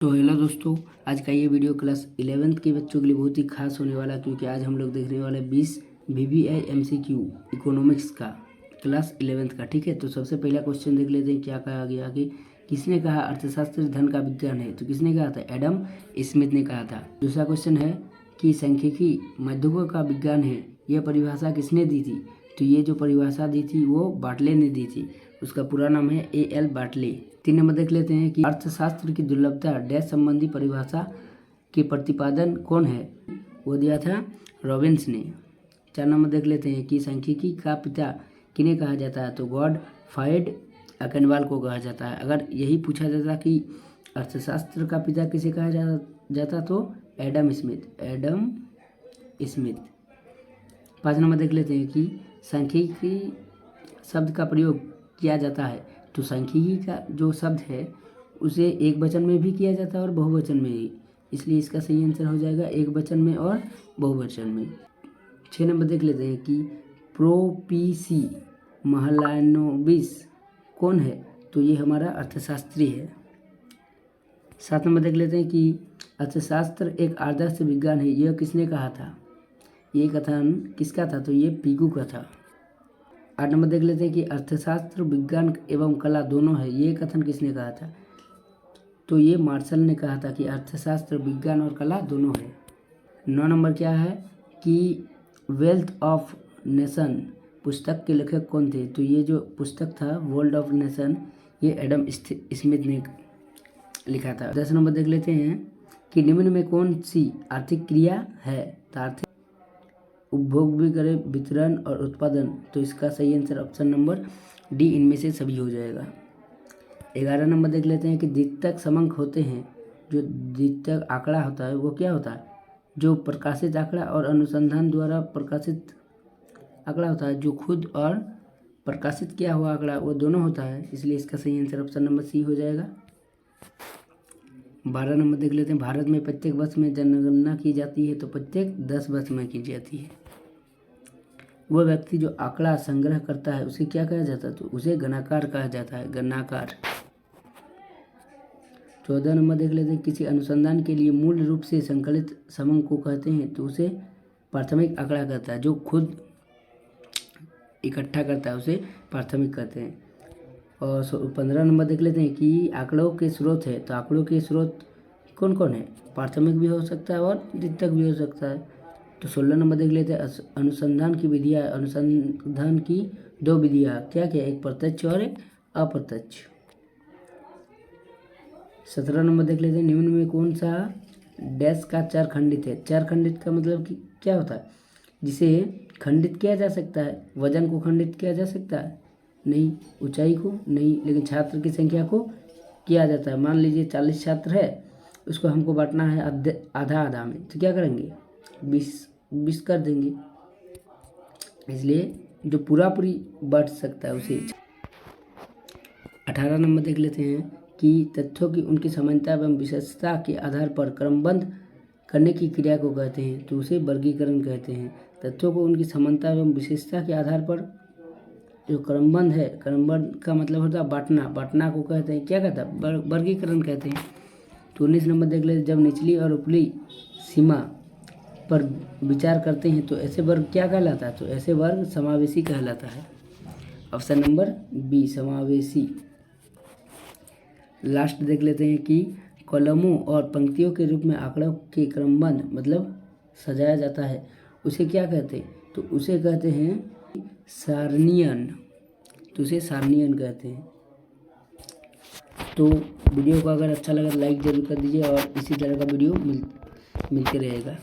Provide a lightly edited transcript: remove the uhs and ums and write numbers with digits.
तो हेलो दोस्तों, आज का ये वीडियो क्लास 11th के बच्चों के लिए बहुत ही खास होने वाला है, क्योंकि आज हम लोग देखने वाले 20 VBI MCQ इकोनॉमिक्स का क्लास 11th का। ठीक है, तो सबसे पहला क्वेश्चन देख लेते हैं क्या कहा गया आगे। किसने कहा अर्थशास्त्र धन का विज्ञान है? तो किसने कहा था? एडम स्मिथ ने कहा था। दूसरा क्वेश्चन है कि सांख्यिकी मध्यकों का विज्ञान है, यह परिभाषा किसने दी थी? तो ये जो परिभाषा दी थी वो बाटले ने दी थी, उसका पूरा नाम है A.L. बाटले। 3 नंबर देख लेते हैं कि अर्थशास्त्र की दुर्लभता डैश संबंधी परिभाषा के प्रतिपादन कौन है? वो दिया था रॉबिन्स ने। 4 नंबर देख लेते हैं कि सांख्यिकी का पिता किन्हें कहा जाता है? तो गॉडफ्राइड अकेनवाल को कहा जाता है। अगर यही पूछा जाता कि अर्थशास्त्र का पिता किसे कहा जाता तो एडम स्मिथ। 5 नंबर देख लेते हैं कि सांख्यिकी शब्द का प्रयोग किया जाता है। तो सांख्यिकी का जो शब्द है उसे एक वचन में भी किया जाता है और बहुवचन में भी, इसलिए इसका सही आंसर हो जाएगा एक वचन में और बहुवचन में। 6 नंबर देख लेते हैं कि प्रोपीसी महलानोबिस कौन है? तो ये हमारा अर्थशास्त्री है। 7 नंबर देख लेते हैं कि अर्थशास्त्र एक आदर्श विज्ञान है, यह किसने कहा था? ये कथन किसका था? तो ये पिगू का था। 8 नंबर देख लेते हैं कि अर्थशास्त्र विज्ञान एवं कला दोनों है, ये कथन किसने कहा था? तो ये मार्शल ने कहा था कि अर्थशास्त्र विज्ञान और कला दोनों है। 9 नंबर क्या है कि वेल्थ ऑफ नेशन पुस्तक के लेखक कौन थे? तो ये जो पुस्तक था वर्ल्ड ऑफ नेशन, ये एडम स्मिथ ने लिखा था। 10 नंबर देख लेते हैं कि निम्न में कौन सी आर्थिक क्रिया है? तो आर्थिक उपभोग भी करे, वितरण और उत्पादन। तो इसका सही आंसर ऑप्शन नंबर डी, इनमें से सभी हो जाएगा। 11 नंबर देख लेते हैं कि द्वितीयक समंक होते हैं। जो द्वितीयक आंकड़ा होता है वो क्या होता है? जो प्रकाशित आंकड़ा और अनुसंधान द्वारा प्रकाशित आंकड़ा होता है, जो खुद और प्रकाशित किया हुआ आंकड़ा वो दोनों होता है, इसलिए इसका सही आंसर ऑप्शन नंबर सी हो जाएगा। 12 नंबर देख लेते हैं, भारत में प्रत्येक वर्ष में जनगणना की जाती है, तो प्रत्येक 10 वर्ष में की जाती है। वह व्यक्ति जो आंकड़ा संग्रह करता है उसे क्या कहा जाता है? तो उसे गणनाकार कहा जाता है, गणनाकार। 14 नंबर देख लेते हैं, किसी अनुसंधान के लिए मूल रूप से संकलित समंक को कहते हैं, तो उसे प्राथमिक आंकड़ा कहता है। जो खुद इकट्ठा करता है उसे प्राथमिक कहते हैं। और 15 नंबर देख लेते हैं कि आंकड़ों के स्रोत है, तो आंकड़ों के स्रोत कौन कौन है? प्राथमिक भी हो सकता है और द्वितीयक भी हो सकता है। तो 16 नंबर देख लेते हैं अनुसंधान की विधियाँ। अनुसंधान की 2 विधियाँ क्या क्या? एक प्रत्यक्ष और एक अप्रत्यक्ष। 17 नंबर देख लेते हैं, निम्न में कौन सा डैश का चार खंडित है? चार खंडित का मतलब कि क्या होता है? जिसे खंडित किया जा सकता है। वजन को खंडित किया जा सकता है? नहीं। ऊंचाई को नहीं, लेकिन छात्र की संख्या को किया जाता है। मान लीजिए 40 छात्र है, उसको हमको बांटना है आधा आधा में, तो क्या करेंगे? 20 कर देंगे, इसलिए जो पूरी बांट सकता है उसे। 18 नंबर देख लेते हैं कि तथ्यों की उनकी समानता एवं विशेषता के आधार पर क्रमबद्ध करने की क्रिया को कहते हैं, तो उसे वर्गीकरण कहते हैं। तथ्यों को उनकी समानता एवं विशेषता के आधार पर जो क्रमबद्ध है, क्रमबद्ध का मतलब होता है बांटना को कहते हैं, क्या कहता है? वर्गीकरण कहते हैं। तो 19 नंबर देख लेते हैं, जब निचली और ऊपरी सीमा पर विचार करते हैं तो ऐसे वर्ग क्या कहलाता है? तो ऐसे वर्ग समावेशी कहलाता है। ऑप्शन नंबर बी, समावेशी। लास्ट देख लेते हैं कि कॉलमों और पंक्तियों के रूप में आंकड़ों के क्रमबद्ध मतलब सजाया जाता है, उसे क्या कहते हैं? तो उसे कहते हैं सारणीयन। तो उसे सारणीयन कहते हैं। तो वीडियो को अगर अच्छा लगा तो लाइक जरूर कर दीजिए और इसी तरह का वीडियो मिलते रहेगा।